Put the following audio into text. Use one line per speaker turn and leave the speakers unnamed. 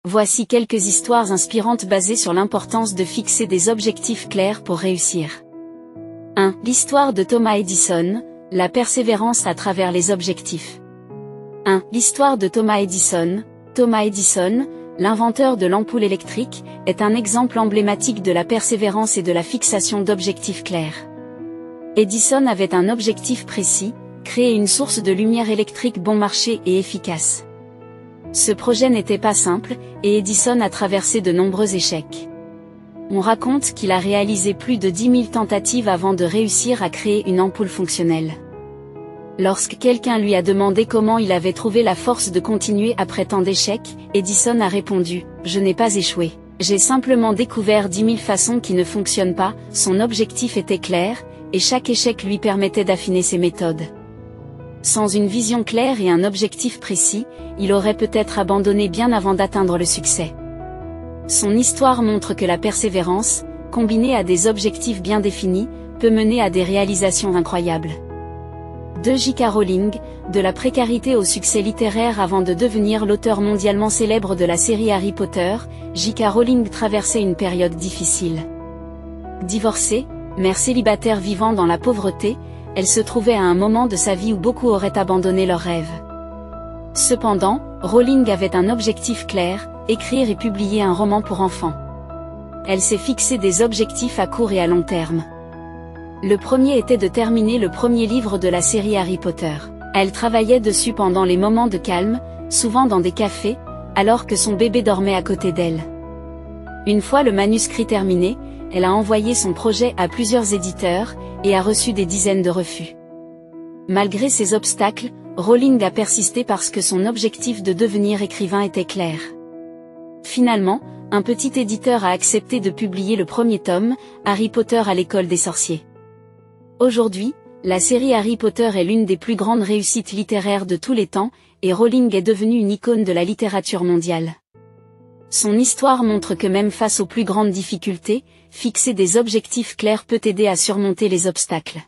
Voici quelques histoires inspirantes basées sur l'importance de fixer des objectifs clairs pour réussir. 1. L'histoire de Thomas Edison, la persévérance à travers les objectifs. 1. L'histoire de Thomas Edison. Thomas Edison, l'inventeur de l'ampoule électrique, est un exemple emblématique de la persévérance et de la fixation d'objectifs clairs. Edison avait un objectif précis, créer une source de lumière électrique bon marché et efficace. Ce projet n'était pas simple, et Edison a traversé de nombreux échecs. On raconte qu'il a réalisé plus de 10 000 tentatives avant de réussir à créer une ampoule fonctionnelle. Lorsque quelqu'un lui a demandé comment il avait trouvé la force de continuer après tant d'échecs, Edison a répondu « Je n'ai pas échoué. J'ai simplement découvert 10 000 façons qui ne fonctionnent pas ». Son objectif était clair, et chaque échec lui permettait d'affiner ses méthodes. Sans une vision claire et un objectif précis, il aurait peut-être abandonné bien avant d'atteindre le succès. Son histoire montre que la persévérance, combinée à des objectifs bien définis, peut mener à des réalisations incroyables. 2. J.K. Rowling, de la précarité au succès littéraire avant de devenir l'auteur mondialement célèbre de la série Harry Potter, J.K. Rowling traversait une période difficile. Divorcée, mère célibataire vivant dans la pauvreté, elle se trouvait à un moment de sa vie où beaucoup auraient abandonné leurs rêves. Cependant, Rowling avait un objectif clair, écrire et publier un roman pour enfants. Elle s'est fixé des objectifs à court et à long terme. Le premier était de terminer le premier livre de la série Harry Potter. Elle travaillait dessus pendant les moments de calme, souvent dans des cafés, alors que son bébé dormait à côté d'elle. Une fois le manuscrit terminé, elle a envoyé son projet à plusieurs éditeurs, et a reçu des dizaines de refus. Malgré ces obstacles, Rowling a persisté parce que son objectif de devenir écrivain était clair. Finalement, un petit éditeur a accepté de publier le premier tome, Harry Potter à l'école des sorciers. Aujourd'hui, la série Harry Potter est l'une des plus grandes réussites littéraires de tous les temps, et Rowling est devenue une icône de la littérature mondiale. Son histoire montre que même face aux plus grandes difficultés, fixer des objectifs clairs peut aider à surmonter les obstacles.